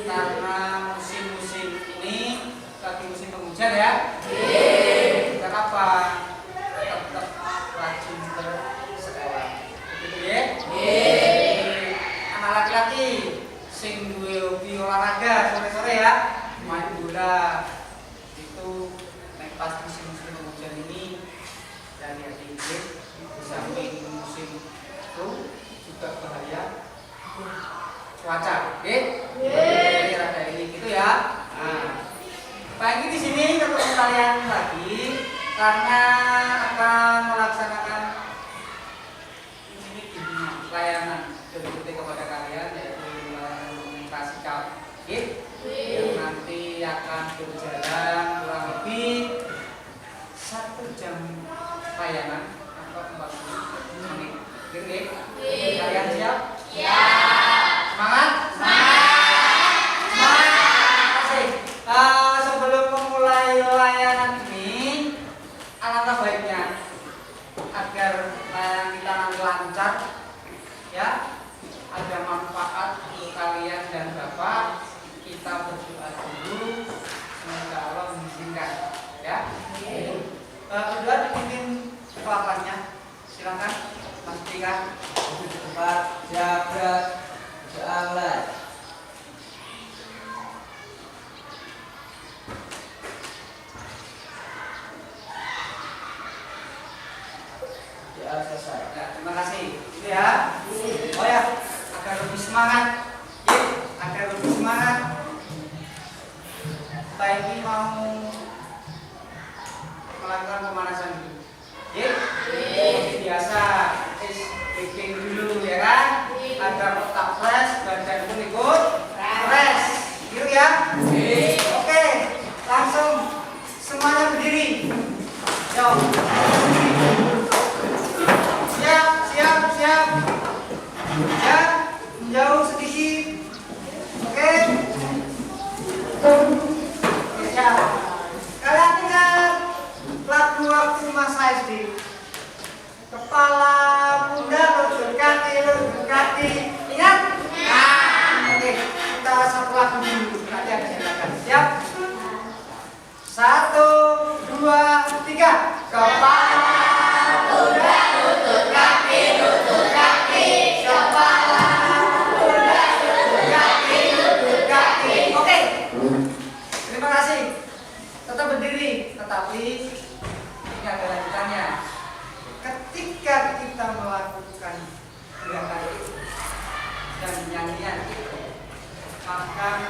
Karena musim-musim ini lagi musim penghujan ya. Kita apa? Tetap rajin ke sekolah. Begitu ya? Anak laki-laki sing duwe hobi olahraga sore-sore ya, main bola. Itu nek pas musim-musim penghujan ini dan hati-hati di samping musim itu juga bahaya cuaca, oke? Ada ini gitu ya. Nah, pagi di sini ketemu kalian lagi karena akan melaksanakan ini layanan berikutnya kepada kalian, yaitu layanan komunikasi yang nanti akan berjalan kurang lebih 1 jam layanan atau 40 menit. Gitu, kalian siap? Ya. Semangat? Sebelum memulai layanan ini, alangkah baiknya agar layanan kita nanti lancar, ya, ada manfaat untuk kalian dan Bapak. Kita berdoa dulu, semoga Allah mengizinkan, ya. Berdoa dipimpin kelasnya, silakan Mas Tika. Pak Jagat Jalan. Selesai. Ya, terima kasih. Itu ya. Oh ya, agar lebih semangat. Ya, agar lebih semangat. Kita ini mau melakukan pemanasan dulu. Ya, seperti biasa. Breathing dulu ya kan? Agar otak fresh, badan pun ikut fresh. Gitu ya. Oke, langsung semuanya berdiri. Yo. Siap. Ya, menjauh sedikit. Oke. Ya. Kalian ingat lagu waktu masa SD. Kepala, pundak, lutut kaki. Ingat? Nah, oke. Kita satu lagu dulu. Nanti ada silakan. Siap? 1, 2, 3. Kepala, pundak, lutut kaki. Kepala, pundak, lutut kaki. Oke. Terima kasih. Tetap berdiri, tetapi ini ada lanjutannya. Ketika kita melakukan gerakan itu dan nyanyian itu, maka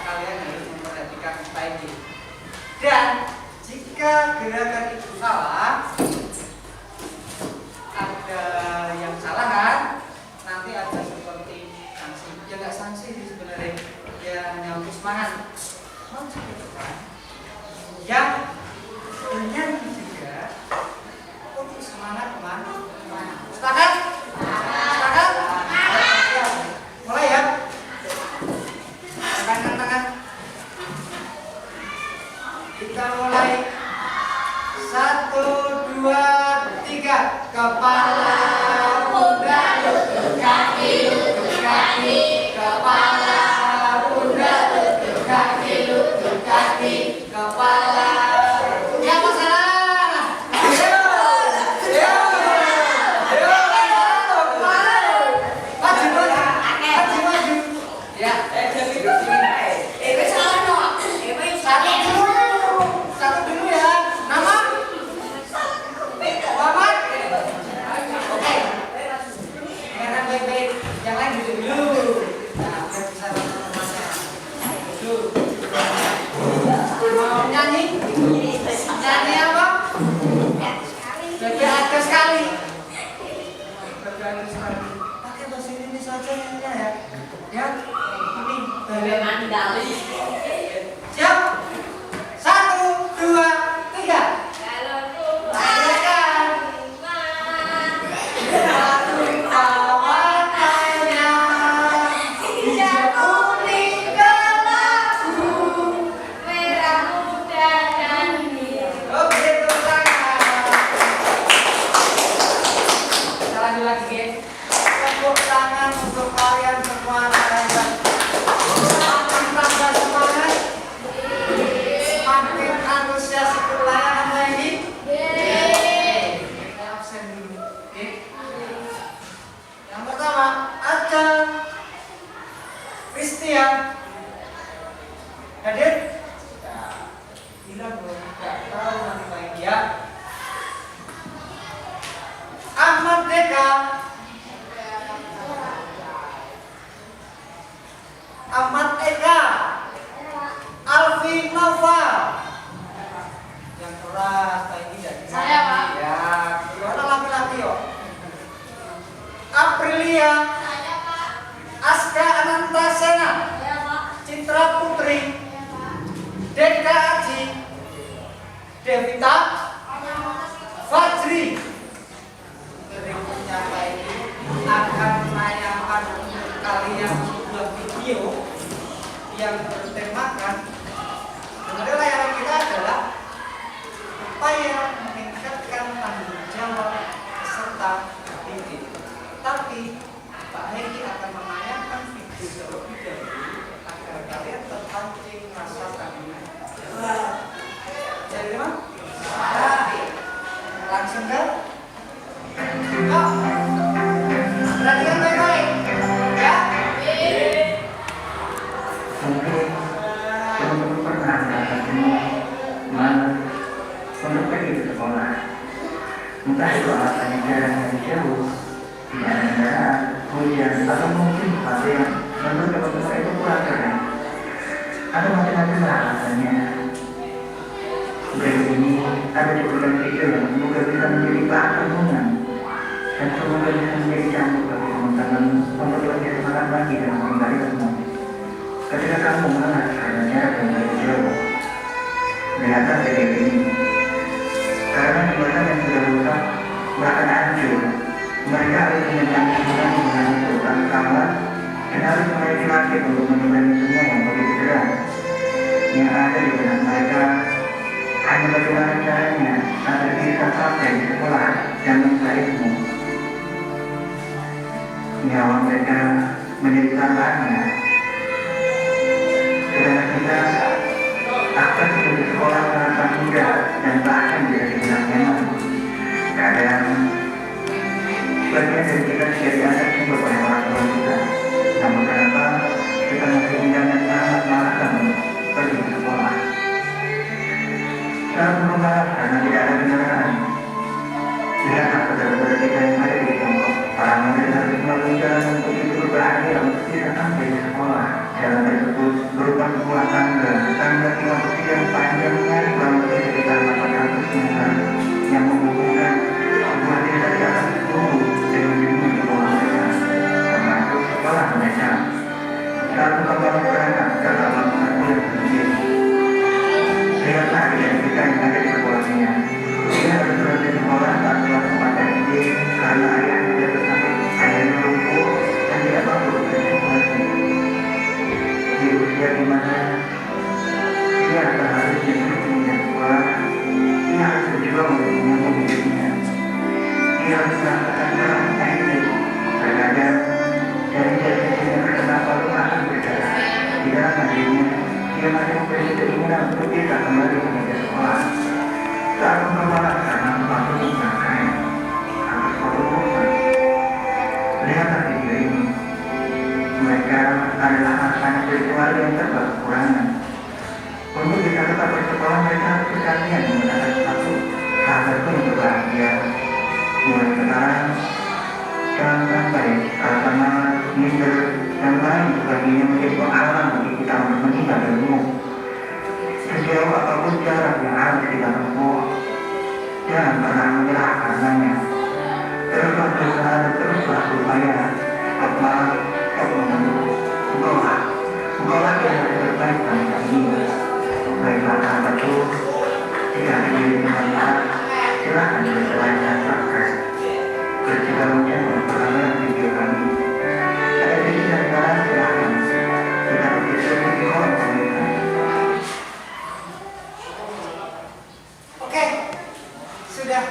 kalian harus memperhatikan baik. Dan jika gerakan itu salah, ada yang salah kan, nanti ada seperti sanksi. Ya nggak sanksi sih sebenarnya, ya hanya untuk semangat. Maju ke depan. Yang menyanyi juga untuk semangat teman-teman. Sepakat? Sepakat? Mulai ya. Angkat tangan. Kita mulai. 1, 2, 3. Kepala, pundak, lutut kaki. Kepala, pundak, lutut kaki. Kepala. Ya masalah. Ayo. Maju. Ya, satu dulu ya. Nama? Muhammad. Oke. Merah baik-baik. Yang lain duduk dulu. Nah, biar bisa duduk. Mau nyanyi? Nyanyi apa? Beda ada sekali. Pakai bahasa Indonesia saja nyanyinya ya. Ya, ini Mandali. siap? 1, 2, 3. Tepuk tangan untuk kalian semua. yang bertemakan sebenarnya layanan kita adalah upaya meningkatkan tanggung jawab peserta didik. Tapi Pak Heki akan menayangkan video terlebih dahulu agar kalian terpancing rasa tanggung jawab. Jadi mana? Langsung ke? Yuk, perhatikan baik-baik, ya? Mungkin teman-teman pernah merasakannya untuk pergi ke sekolah. Entah itu alasannya jalan yang jauh, tidak ada kendaraan, hujan, atau mungkin ada yang menurut teman-teman itu kurang keren. Atau macam-macam alasannya. Dari ini ada cuplikan video yang semoga bisa menjadi bahan renungan dan semoga bisa menjadi cambuk bagi teman-teman untuk lebih semangat lagi dalam kembali semua. Ketika kamu mengenal adanya dan jauh, lihatlah video ini. Karena jembatan yang sudah rusak bahkan hancur, mereka harus menyeberang dengan menggunakan kawan dan harus meneliti lagi untuk menyeberangi semua yang begitu deras. Yang ada di benak mereka hanya bagaimana caranya agar bisa sampai di sekolah dan mencarimu. Nyawa mereka menjadi taruhannya. Sedangkan kita akan menuju sekolah terasa mudah dan bahkan bisa dibilang nyaman. Kadang sebagian dari kita jadi anak yang oleh orang tua kita. Namun kenapa kita masih enggan dan sangat malahkan pergi ke sekolah? Sangat berubah karena tidak ada kendaraan. Lihatlah saudara-saudara kita yang ada di Tiongkok. Para murid harus melalui jalan yang begitu berbahaya untuk bisa sampai di sekolah. Jalan tersebut berupa sebuah tangga 5 besi yang panjangnya kurang lebih sekitar 400 meter yang menghubungkan sebuah desa di atas bumi dengan dunia di bawah mereka, termasuk sekolah mereka. Satu kapal berangkat dalam melakukan kuliah sendiri. Lihatlah adik kita yang ada di sekolahnya. Dia harus berada di sekolah saat kelas 4 SD karena ayahnya jatuh sakit, ayahnya lumpuh dan tidak mampu bereksekusi. Di usia di mana dia seharusnya berpindah sekolah, dia harus berjuang untuk menyambung hidupnya. Dia harus merasakan perang ini. Terkadang dari jadinya kenapa rumah akan berdarah. Di dalam hatinya, dia masih memiliki keinginan untuk bisa kembali ke meja sekolah. Saat mengkemalah karena waktu mencapai harus berurusan. Lihatlah video ini. Mereka adalah anak-anak dari keluarga yang serba kekurangan. Untuk bisa tetap bersekolah, mereka harus bergantian menggunakan sepatu agar pun berbahagia. Mulai sekarang, jangan sampai rasa malas, minder, dan lain sebagainya menjadi penghalang bagi kita untuk menimba ilmu. Sejauh apapun jarak yang harus kita tempuh, jangan pernah menyerah karenanya. Teruslah berusaha dan teruslah berupaya. Engkaulah yang lebih terbaik bangsa ini. Baiklah sahabatku, jika ada diri bermanfaat, silahkan berselai dan subscribe. Jika mungkin memperoleh video kami, ada diri dan saran silahkan. Kita berdiskusi di kolom komentar. Oke, sudah.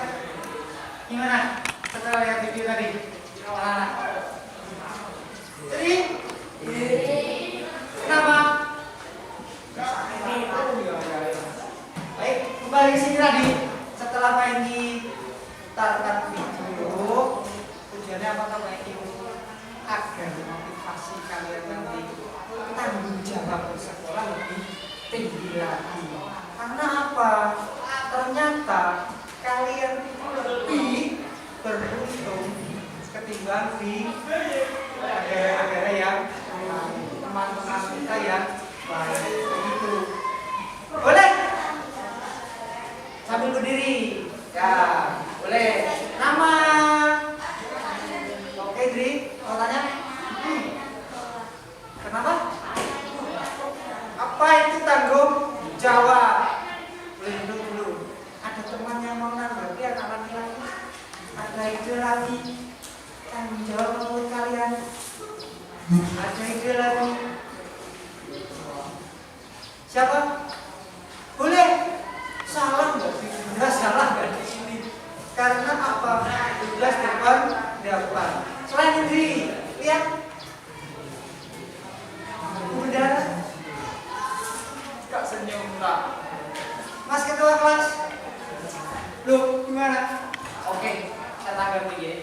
Gimana setelah lihat video tadi? Anak-anak. Jadi, kenapa? Baik, kembali ke sini tadi. Setelah main di target video, tujuannya apakah main agar motivasi kalian nanti tanggung jawab bersekolah lebih tinggi lagi. Karena apa? Ternyata kalian itu lebih beruntung ketimbang di negara-negara yang teman-teman kita yang baik begitu. Boleh? Sambil berdiri. Ya, boleh. Nama. Oke, Dri. Mau tanya? Kenapa? Apa itu tanggung jawab? Boleh duduk dulu. Ada teman yang mau nanggapi anak laki-laki? Ada ide lagi? Tanggung jawab menurut kalian? Ada ide lagi? Siapa? Boleh. Salah nggak sih? Nggak salah nggak di sini. Karena apa? 12 depan 8. Selain diri, lihat. Bendera. Kak senyum kak. Mas ketua kelas. Loh, gimana? Oke, saya tanggapi ya.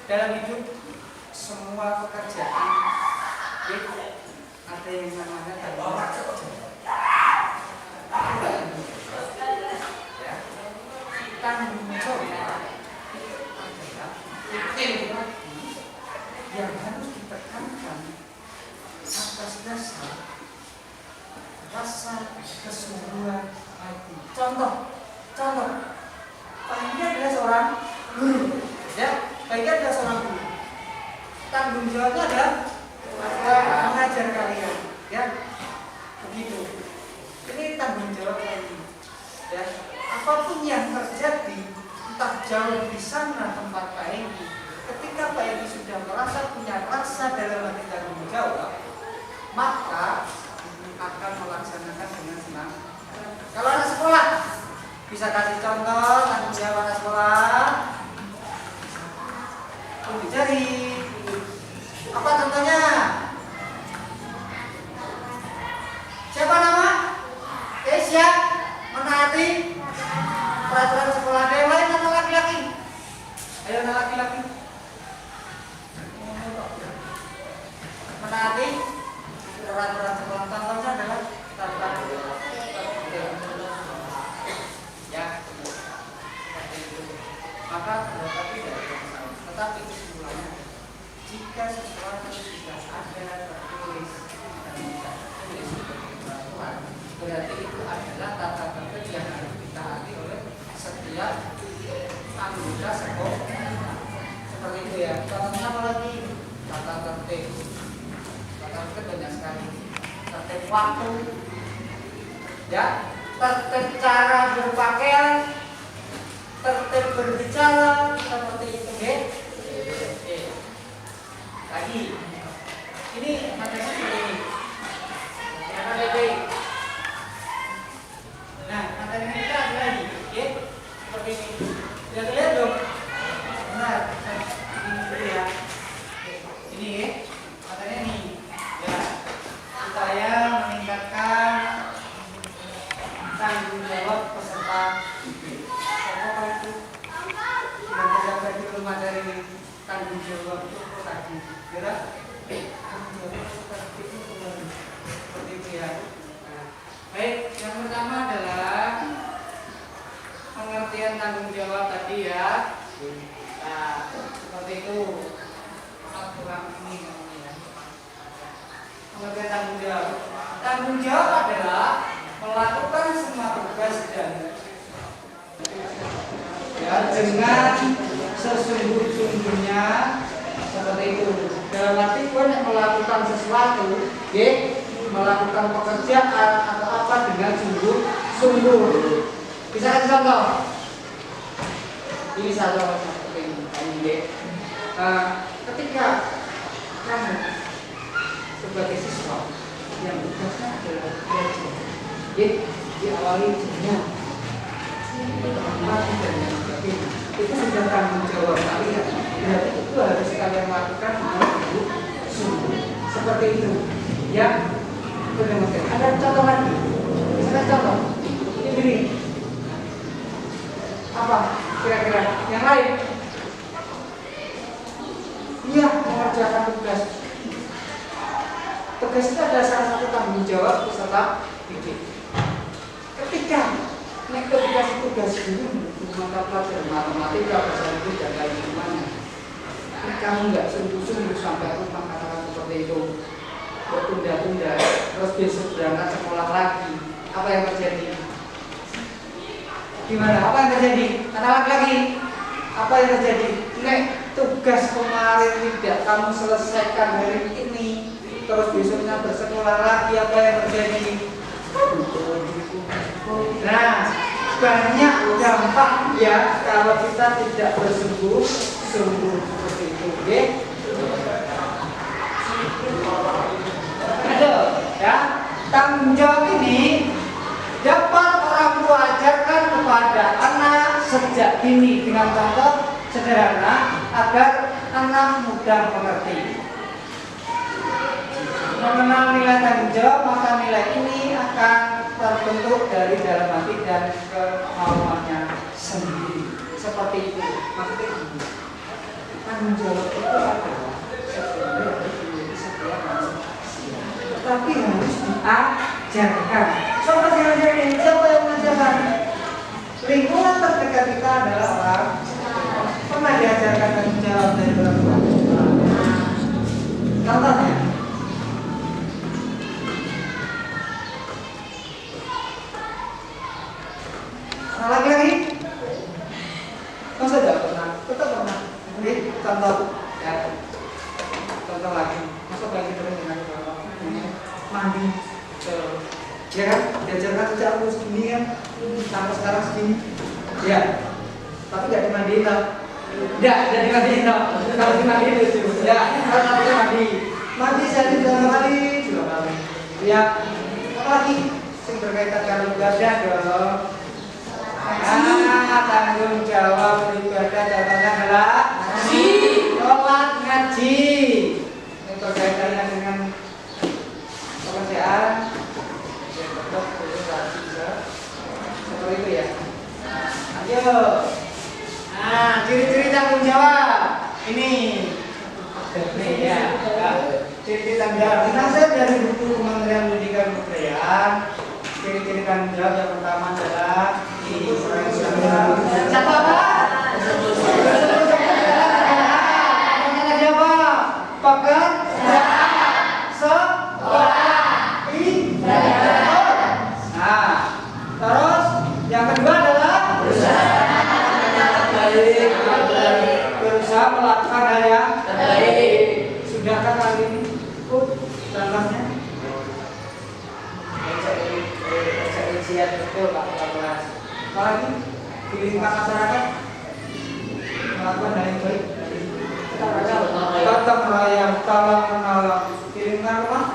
Dalam hidup semua pekerjaan ada yang namanya tanggung jawab. Ya, tanggung jawab adalah yang harus ditekankan atas dasar rasa kesungguhan hati. Contoh, Pak ini adalah seorang guru, ya. Baiknya adalah seorang guru. Tanggung jawabnya adalah mengajar kalian, ya. Begitu. Ini tanggung jawab ini, ya. Apapun yang terjadi, entah jauh di sana tempat Pak Egi, ketika Pak Egi sudah merasa punya rasa dalam hati tanggung jawab, maka akan melaksanakan dengan senang. Kalau anak sekolah, bisa kasih contoh tanggung jawab anak sekolah. Dicari. Apa contohnya? Siapa nama? Siap menaati peraturan sekolah. Ada yang lain atau laki-laki? Ayo anak laki-laki. Menaati peraturan sekolah. Contohnya adalah ya, maka tetapi kesimpulannya, jika sesuatu tidak ada tertulis dan tidak tertulis peraturan, berarti itu adalah tata tertib yang harus ditaati oleh setiap anggota sekolah. Seperti itu ya. Contohnya apa lagi? Tata tertib. Tata tertib banyak sekali. Tertib waktu, ya. Tertib cara berpakaian, tertib berbicara, seperti itu, ya. Lagi, ini materinya seperti ini. Yang lebih. Nah, materinya kita ada lagi, ya. Seperti ini. Lihat dong. Benar. Ini dulu ya. Ini, ya. Materinya nih. Ya. Supaya meningkatkan tanggung jawab peserta didik. Apa itu? Yang tadi belum ada ini tanggung jawab itu tadi. Kira tanggung jawab peserta didik itu seperti itu ya. Nah, baik, yang pertama adalah pengertian tanggung jawab tadi ya. Nah, seperti itu. Aturan ini namanya. Pengertian tanggung jawab. Tanggung jawab adalah melakukan semua tugas dan ya dengan sesungguh-sungguhnya seperti itu. Dalam arti melakukan sesuatu, ya, melakukan pekerjaan atau apa dengan sungguh-sungguh. Bisa kasih contoh? Ini satu seperti ini. Ketika kamu sebagai siswa yang tugasnya adalah belajar, diawali dengan itu sudah tanggung jawab kalian. Berarti itu harus kalian lakukan dengan sungguh. Seperti itu. Ya, ada contoh lagi. Misalkan contoh. Ini apa? Kira-kira yang lain? Iya, mengerjakan tugas. Tugas itu adalah salah satu tanggung jawab peserta didik. Ketika dikasih tugas dulu mata pelajaran matematika, bahasa Inggris dan lain sebagainya, kamu nggak sungguh-sungguh sampai rumah katakan seperti itu, bertunda-tunda, terus besok berangkat sekolah lagi, apa yang terjadi? Gimana? Apa yang terjadi? Kata lagi, apa yang terjadi? Nek tugas kemarin tidak kamu selesaikan hari ini, terus besoknya bersekolah lagi, apa yang terjadi? Nah, banyak dampak ya kalau kita tidak bersungguh-sungguh seperti itu, oke? Ada, ya. tanggung jawab ini dapat orang tua ajarkan kepada anak sejak dini dengan contoh sederhana agar anak mudah mengerti. Mengenal nilai tanggung jawab, maka nilai ini akan terbentuk dari dalam hati dan kemauannya sendiri. Seperti itu. Maksudnya gini, tanggung jawab itu adalah sebenarnya harus dimiliki setiap manusia, tetapi harus diajarkan. Siapa yang ngajarin? Siapa yang mengajarkan? Lingkungan terdekat kita adalah orang. Pernah diajarkan tanggung jawab dari orang tua? Contohnya, lagi-lagi? Masa tidak pernah? Tetap pernah. Ini contoh ya. Contoh lagi. Masa lagi terus dengan mandi. Ya kan? Diajarkan sejak umur segini kan? Sampai sekarang segini. Ya. Tapi nggak dimandiin lah. Nggak dimandiin lah. Kalau dimandiin lucu. Ya, kalau mandi. Mandi sehari 2 kali. Ya. Apa lagi? Yang berkaitan dengan ibadah dong. Tanggung jawab beribadah contohnya adalah sholat, ngaji. Ini berkaitannya dengan pekerjaan. Seperti itu ya. Ayo. Nah, ciri-ciri tanggung jawab ini. Nih ya. Ciri-ciri tanggung jawab. Dilansir dari buku Kementerian Pendidikan dan Kebudayaan. Ciri-ciri tanggung jawab yang pertama adalah satu apa? Nah, terus yang kedua adalah berusaha melakukan hal yang terbaik. Sudahkah kali ini? Contohnya? Ujian betul Pak kelas. Apalagi di lingkungan masyarakat melakukan hal yang baik. Gotong royong, tolong menolong. Di lingkungan rumah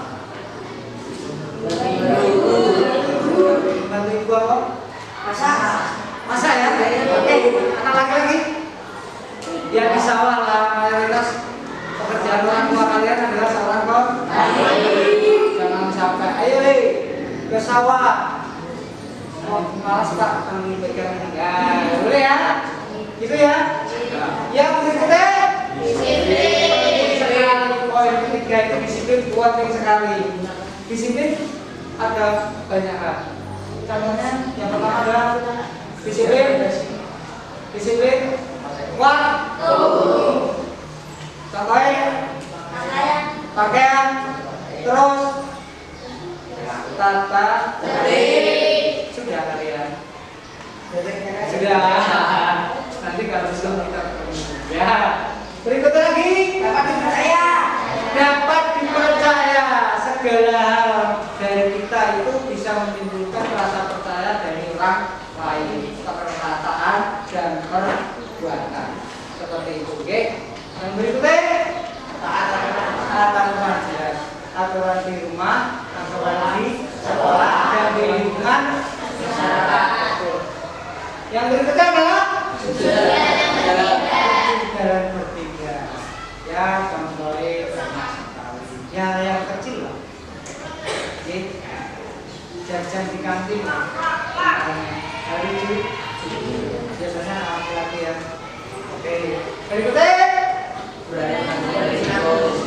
bantu ibu apa? Masak ya? Oke, anak laki-laki ya di sawah lah. Mayoritas pekerjaan orang tua kalian adalah seorang kok. Jangan sampai ayo ke sawah. Malas Pak kami pegang ini. Ya, boleh ya? Gitu ya? Yang berikutnya disiplin. Poin ketiga itu disiplin, penting sekali. Disiplin ada banyak hal. Contohnya yang pertama adalah disiplin waktu. Contohnya pakaian, terus tata tertib. Sudah kalian? Sudah. Nanti kalau belum kita ketemu. Ya. Berikutnya lagi. Dapat dipercaya. Segala hal dari kita itu bisa menimbulkan rasa percaya dari orang lain, perkataan dan perbuatan. Seperti itu. Oke. Yang berikutnya taat pelajaran. Aturan di rumah, aturan di sekolah, dan di lingkungan masyarakat. Yang berikutnya adalah jalan bertiga. Ya, contohnya banyak sekali. Ya, yang kecil lah. Jajan di kantin. Hari biasanya laki-laki ya. Oke. Berikutnya.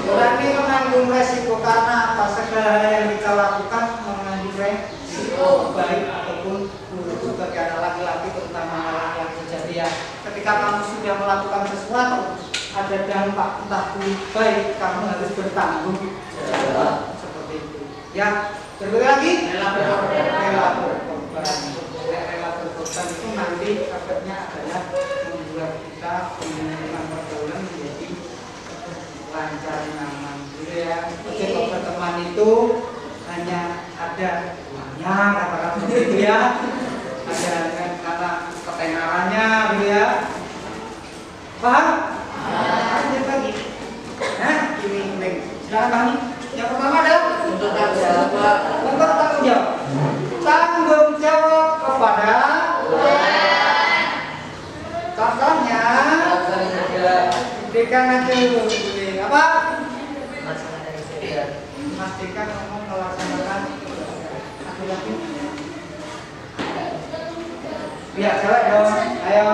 Berani menanggung resiko karena apa? Segala hal yang kita lakukan mengandung resiko baik ataupun buruk bagi anak laki-laki, terutama anak laki-laki sejati ya. Ketika kamu sudah melakukan sesuatu, ada dampak entah buruk baik, kamu harus bertanggung jawab seperti itu. Ya, berikutnya lagi rela berkorban. Rela berkorban itu nanti efeknya adalah membuat kita menemukan pergaulan menjadi lancar, nyaman gitu ya. Oke, kalau berteman itu hanya ada uangnya, katakan begitu ya. Ada karena ketenarannya gitu ya. Paham? Lanjut lagi. Nah, ini penting. Silakan kami. Yang pertama adalah bentuk tanggung jawab. Dika ngatur boleh apa? Mas Dika ngomong melaksanakan laki-laki. Ya cewek dong, ayo.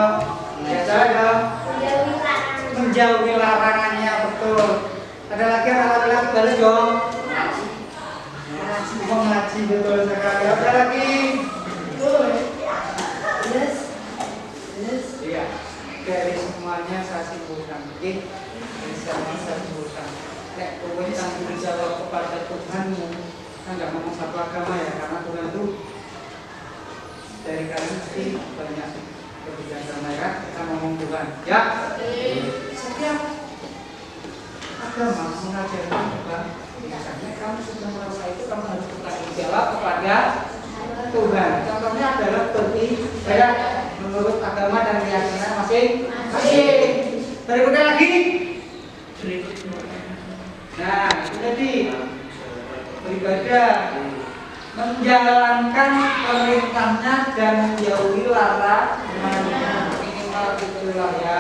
Ya cewek dong. Menjauhi larangannya betul. Ada lagi laki-laki balas dong. Mengaji betul sekali. Ada lagi. Iya. Dari semuanya saya simpulkan, oke? Dari semua saya simpulkan. Nek kowe tanggung jawab kepada Tuhanmu, kan nggak ngomong satu agama ya, karena Tuhan itu dari kalian mesti banyak kebijakan sama ya. Kita ngomong Tuhan, ya. Setiap agama mengajarkan Tuhan. Misalnya kamu sudah merasa itu, kamu harus bertanggung jawab kepada Tuhan. Contohnya adalah seperti saya menurut agama dan keyakinan masing-masing. Berikutnya lagi. Nah, itu tadi beribadah, menjalankan perintahnya dan menjauhi larangannya. Minimal itulah ya,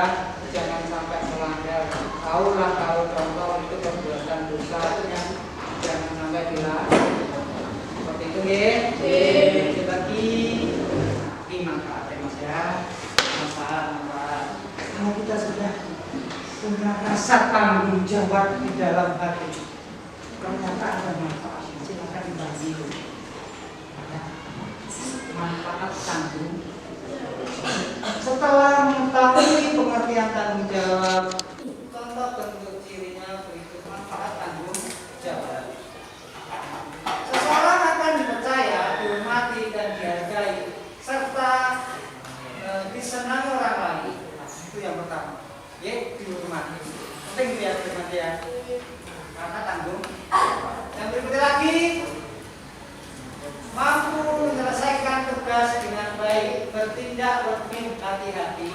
jangan sampai melanggar. Tahu contoh itu perbuatan dosa itu yang jangan sampai dilarang. Seperti itu ya. Bagi manfaat ya mas ya, manfaat. Kalau kita sudah punya rasa tanggung jawab di dalam hati, ternyata ada manfaat. Silakan dibagi. Manfaat tanggung. Setelah mengetahui pengertian tanggung jawab, contoh bentuk cirinya berikut. Manfaat tanggung jawab. Seseorang akan dipercaya, dihormati dan dihargai, serta disenangi orang lain. Itu yang pertama. Ya, dihormati. Penting ya dihormati ya. Karena tanggung. Yang berikutnya lagi, mampu menyelesaikan tugas dengan baik, bertindak lebih hati-hati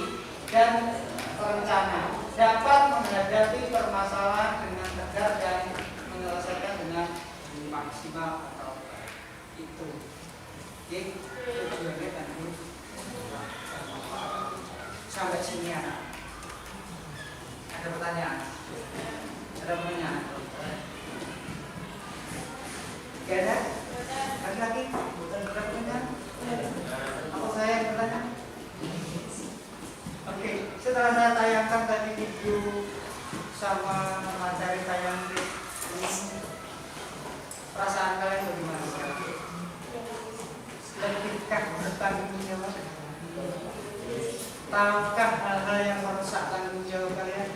dan terencana, dapat menghadapi permasalahan dengan tegar dan menyelesaikan dengan maksimal atau itu. Oke, tujuannya tanggung. Sampai sini ya. Ada pertanyaan? Ada pertanyaan? Gak ada? Lagi-lagi? Ada pertanyaan? Apa saya yang bertanya? Oke, setelah saya tayangkan tadi video sama materi tayang ini, perasaan kalian bagaimana sekarang? Lebihkah bertanggung jawab? Tahukah hal-hal yang merusak tanggung jawab kalian?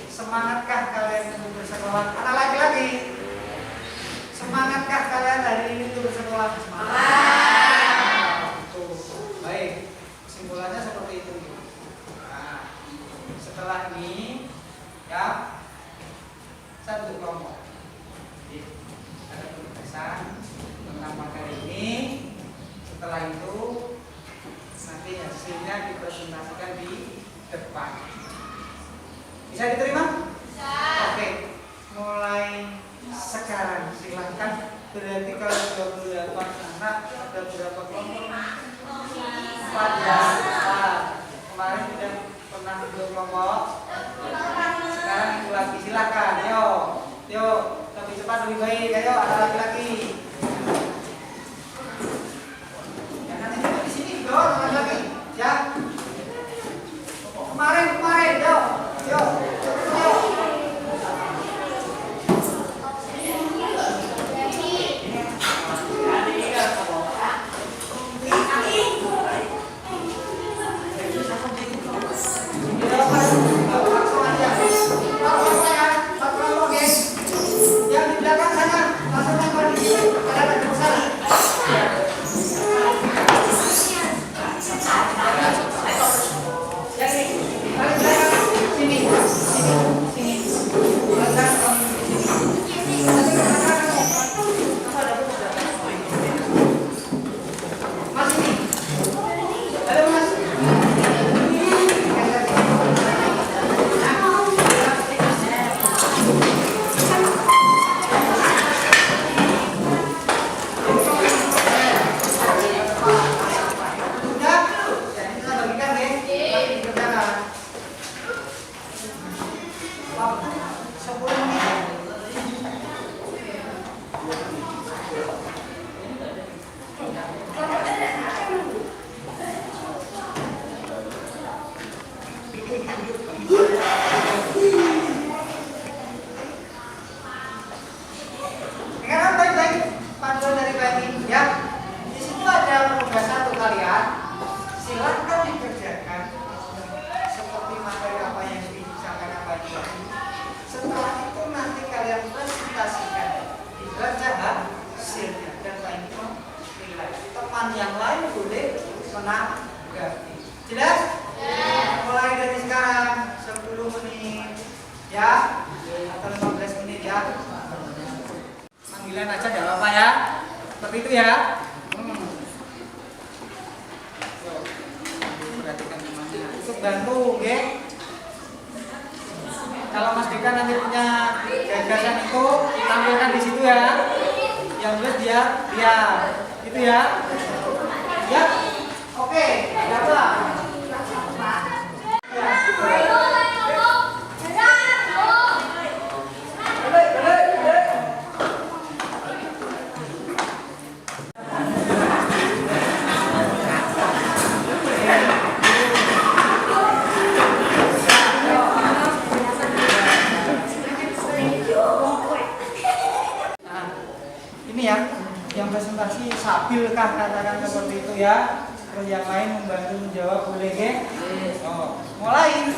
Semangatkah kalian untuk bersekolah? Anak laki-laki, semangatkah kalian hari ini untuk bersekolah? Semangat. Baik, kesimpulannya seperti itu. Nah, setelah ini, ya, satu kelompok. Ada penugasan tentang materi ini. Setelah itu nanti hasilnya dipresentasikan di depan. Bisa diterima? Bisa. Oke, mulai sekarang silahkan. Berarti kalau 28 anak ada berapa kelompok? 4 ya. Kemarin sudah pernah 2 kelompok. Sekarang itu lagi, silahkan. Yo, lebih cepat lebih baik. Ayo, ada laki-laki. Lagi, ya. Kemarin, yo. Yang di belakang sana, langsung lagi. ya. Di situ ada penugasan untuk kalian. Silakan dikerjakan seperti materi apa yang dibicarakan apa itu. Setelah itu nanti kalian presentasikan, dibaca hasilnya dan ini nilai. Teman yang lain boleh menanggapi. Jelas? Mulai dari sekarang 10 menit ya atau 15 menit ya. Panggilan aja tidak apa-apa ya. Seperti itu ya. Perhatikan temannya. Untuk bantu, oke? Kalau Mas Dika nanti punya gagasan itu tampilkan di situ ya. Yang jelas dia lihat. Itu ya. Ya. Oke, apa? Ini ya, yang presentasi Sabil kah katakan seperti itu ya. Terus yang lain membantu menjawab boleh ya? Oh, mulai.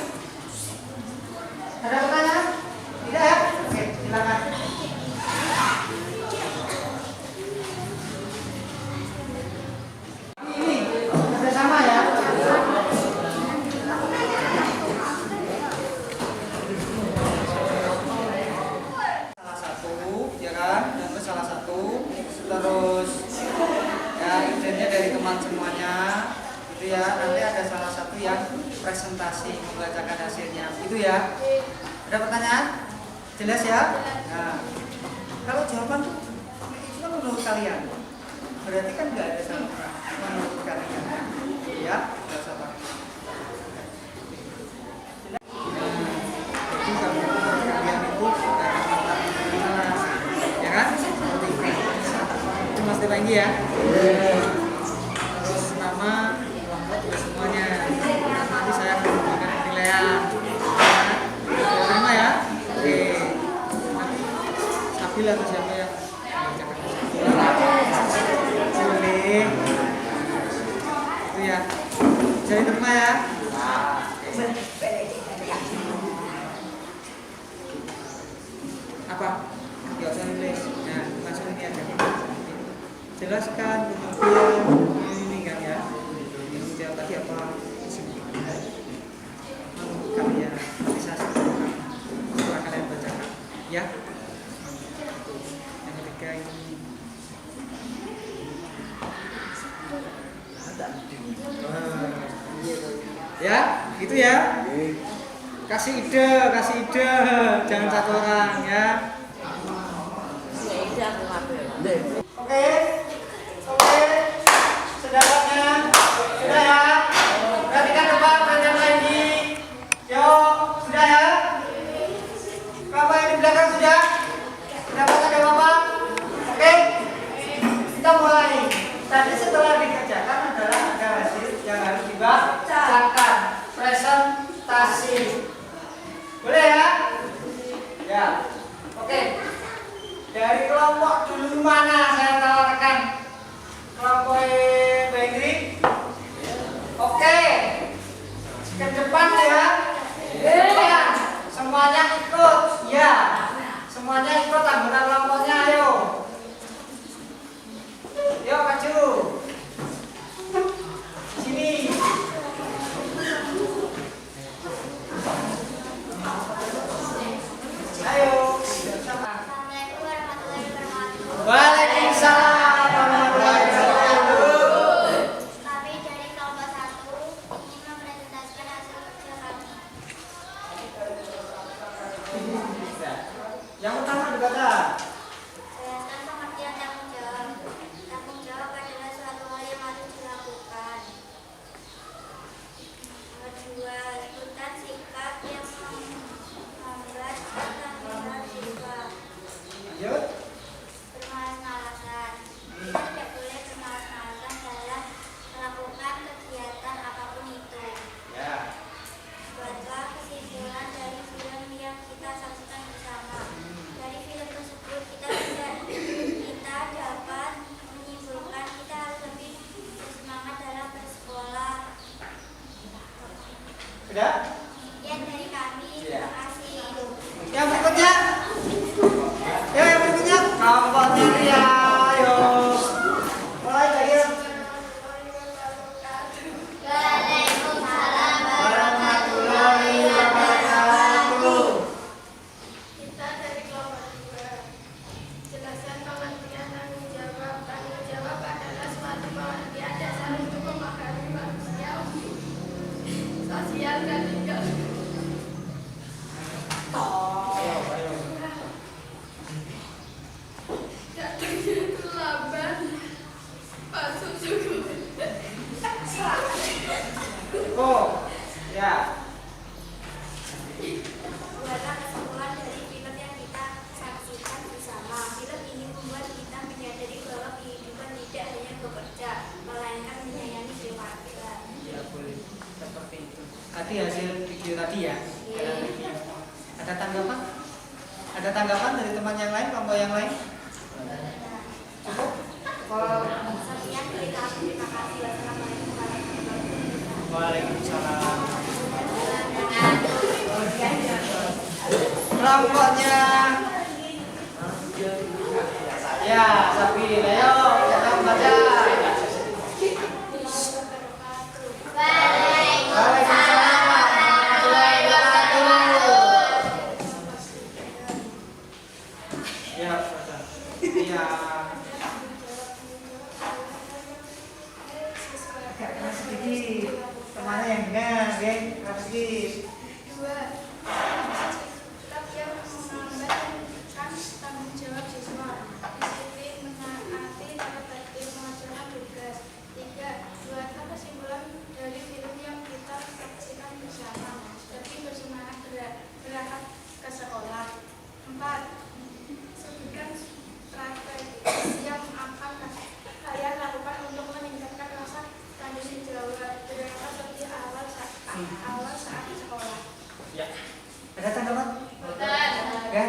Ada pertanyaan? Tidak ya? Oke, silakan. Ini kerjasama ya. Salah satu, ya kan? Yang salah satu. Terus ya idenya dari teman semuanya itu ya. Nanti ada salah satu yang presentasi membacakan hasilnya itu ya. Ada pertanyaan? Jelas ya? Nah, kalau jawaban itu kan menurut kalian berarti kan nggak ada salah menurut kalian ya. Nggak usah pakai. Jadi kalau kalian itu ya kan seperti itu. Itu Mas Depangi ya. Terus nama kelompok juga semuanya. Nanti saya akan memberikan penilaian. Terima ya. Oke. Nanti Sabil atau siapa yang boleh. Itu ya. Jadi terima ya. Apa? Nggak usah nulis. Nah, langsung ini aja. Jelaskan kemudian ini kan ya. Yang jawab tadi apa? Kalian bisa setelah kalian bacakan ya. Yang ketiga ini ya, gitu ya. Kasih ide, jangan satu orang ya. Oke, sedapatnya sudah ya. Perhatikan depan, perhatikan lagi. Yo, sudah ya. Bapak yang di belakang sudah. Dapat ada bapak. Oke, kita mulai. Tadi setelah dikerjakan adalah ada hasil yang harus dibacakan. Presentasi. Boleh ya? Ya. Oke. Dari kelompok dulu mana saya tawarkan? Kelompok Bengri. Oke. Ke depan ya. Ya. Semuanya ikut. Ya. Semuanya ikut anggota kelompoknya. Ayo. Yuk maju. Sini. Ayo. Waalaikumsalam. Sudah? Ya dari kami, terima kasih. Yang berikutnya. Ya, yang berikutnya kelompoknya Ria. Ayo. Mulai dari Waalaikumsalam warahmatullahi wabarakatuh. Kita dari kelompok 2. Jelaskan pengertian tanggung jawab. Tanggung jawab adalah suatu pengertian dasar untuk memahami manusia, sosial dan lingkungan. Datangnya terlambat, masuk cukup. Oh, ya. Buatlah kesimpulan dari film yang kita saksikan bersama. Film ini membuat kita menyadari bahwa kehidupan tidak hanya bekerja, melainkan menyayangi dewasa. Ya boleh seperti itu. Tadi hasil video tadi ya. Dalam video. Ada tanggapan? Ada tanggapan dari teman yang lain, kelompok yang lain? Cukup? Kalau Sekian dari kami, terima kasih. Wassalamualaikum warahmatullahi wabarakatuh. Waalaikumsalam. Kelompoknya ya, Sapi, ayo kita membaca. Waalaikumsalam warahmatullahi wabarakatuh. Ya, baca. Iya. Agak keras sedikit. Kemana yang dengar, geng? Keras sedikit. 2. Sikap yang mengambilkan tanggung jawab siswa. Disiplin, menaati tata tertib, melaksanakan tugas. 3. Buatlah kesimpulan dari film yang kita saksikan bersama. Seperti bersemangat berangkat ke sekolah. 4. Sebutkan strategi yang akan kalian lakukan untuk meningkatkan rasa tanggung jawab berangkat seperti awal saat sekolah. Ya. Ada tanggapan? Dan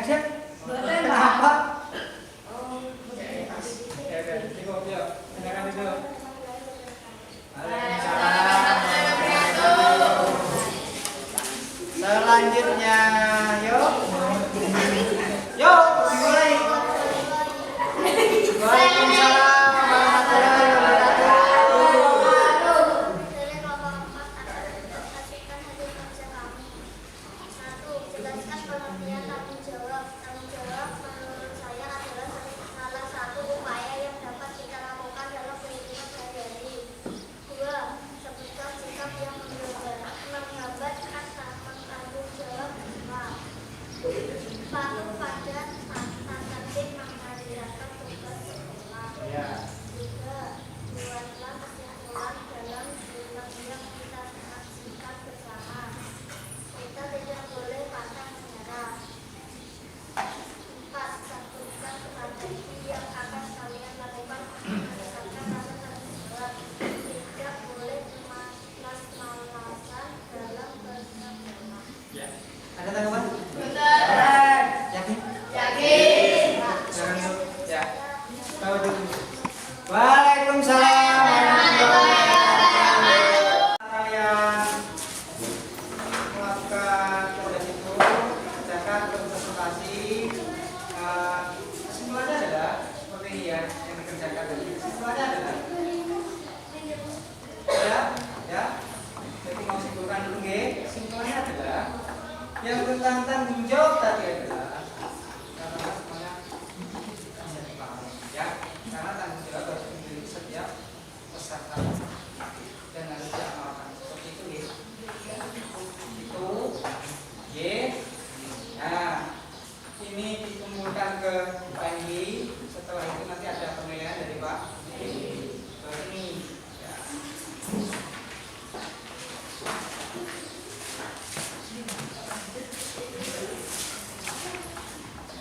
Gak ada? Kenapa? Ya, ya. Cukup, yuk. Dengarkan itu. Selanjutnya, yuk. Yuk, dimulai. Waalaikumsalam warahmatullahi wabarakatuh. Dari kelompok 4 akan menyaksikan hasil kerja kami. 1. Jelaskan pengertian tanggung jawab. Tanggung jawab menurut saya adalah salah satu upaya yang dapat kita lakukan dalam kehidupan sehari-hari. 2. Sebutkan sikap yang menggambarkan tanggung jawab bersama. Patuh pada tata tertib mengerjakan tugas sekolah. Ya. 3. Buatlah kesimpulan dalam film yang kita saksikan bersama. Kita tidak boleh pantang menyerah. 4. Sebutkan strategi yang akan kalian lakukan untuk meningkatkan rasa tanggung jawab. Tidak boleh malas-malasan dalam kerja rumah. Ya. Ada tanggapan? Yakin? Jangan dulu. Ya. Tahu dulu. Waalaikumsalam warahmatullahi wabarakatuh. Kalian melakukan tugas itu, kerjakan presentasi. Kesimpulannya adalah seperti ini ya yang dikerjakan tadi. Kesimpulannya adalah ya. Jadi mau simpulkan dulu, nggih. Kesimpulannya adalah yang tentang tanggung jawab tadi adalah karena semuanya bisa dipahami ya, karena tanggung jawab harus dimiliki setiap peserta dan harus diamalkan seperti itu ya. Itu Y. Nah, ini dikumpulkan ke Pak Indi. Setelah itu nanti ada penilaian dari Pak ini ya.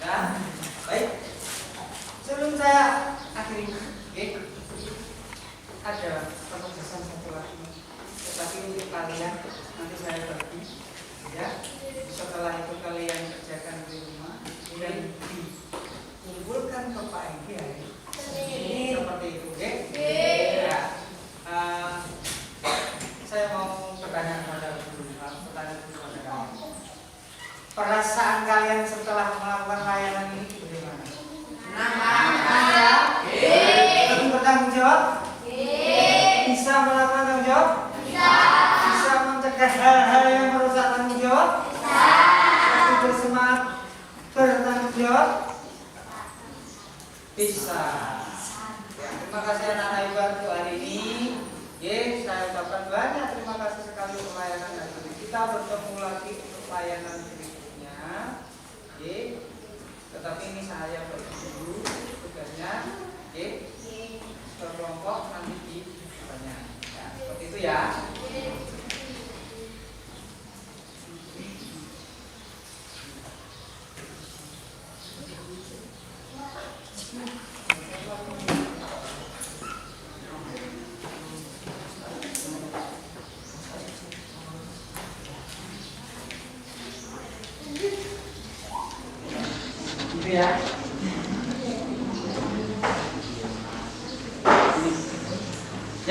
Ya, baik. Sebelum saya akhiri, ada penugasan satu lagi. Tetapi untuk kalian nanti saya bagi, ya. Setelah itu kalian kerjakan di rumah dan dikumpulkan ke Pak Egi hari ini seperti itu, ya. Saya mau bertanya kepada guru. tanggung jawab? Bisa melakukan tanggung jawab? Bisa mencegah hal-hal yang merusak tanggung jawab? Tapi bersemangat bertanggung jawab? Bisa. Ya, terima kasih anak-anak hebat untuk hari ini. Saya ucapkan banyak terima kasih sekali untuk layanan hari ini. Kita bertemu lagi untuk layanan berikutnya. Tetapi ini saya bagi dulu tugasnya. Berkelompok nanti di pertanyaan. Ya, seperti itu ya. Ya.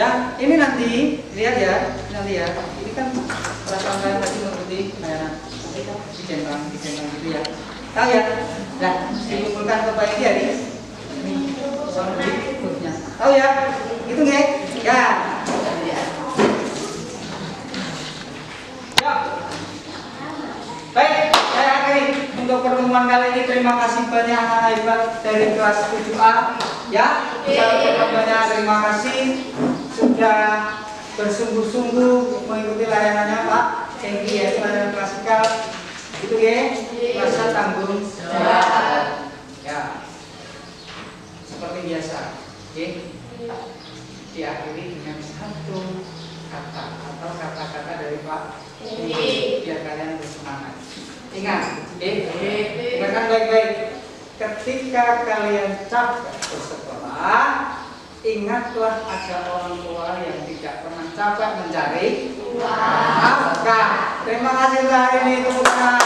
Ya, ini nanti lihat ya, nanti ya. Ini kan perasaan kalian tadi mengikuti layanan. Nanti kan dicentang gitu ya. Tahu ya? Nah, dikumpulkan ke pagi hari. Ini sama berikutnya. Tahu ya? Itu nggak? Ya. Ya. Baik, saya akhiri untuk pertemuan kali ini. Terima kasih banyak anak hebat dari kelas 7A ya. Saya ucapkan banyak terima kasih sudah bersungguh-sungguh mengikuti layanannya Pak Cengki ya, layanan klasikal itu ya, rasa tanggung jawab ya, seperti biasa ya. Diakhiri dengan satu kata atau kata-kata dari Pak biar kalian bersemangat. Ingat, dengarkan baik-baik. Ketika kalian capek bersekolah, ingatlah ada orang tua yang tidak pernah capek mencari nafkah. Terima kasih untuk hari ini, tepuk tangan.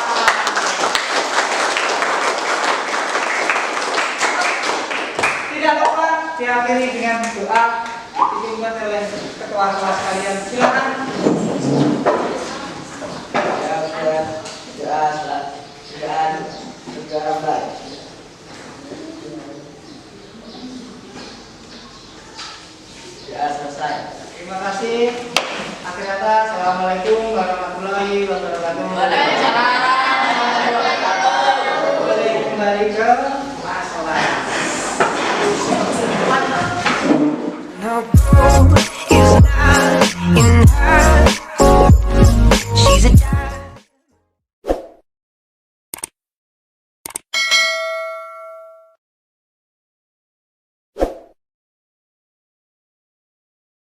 Tidak lupa diakhiri dengan doa dipimpin oleh ketua kelas kalian. Silakan. Selesai. Terima kasih. Akhir kata, assalamualaikum warahmatullahi wabarakatuh. Boleh kembali ke masalah.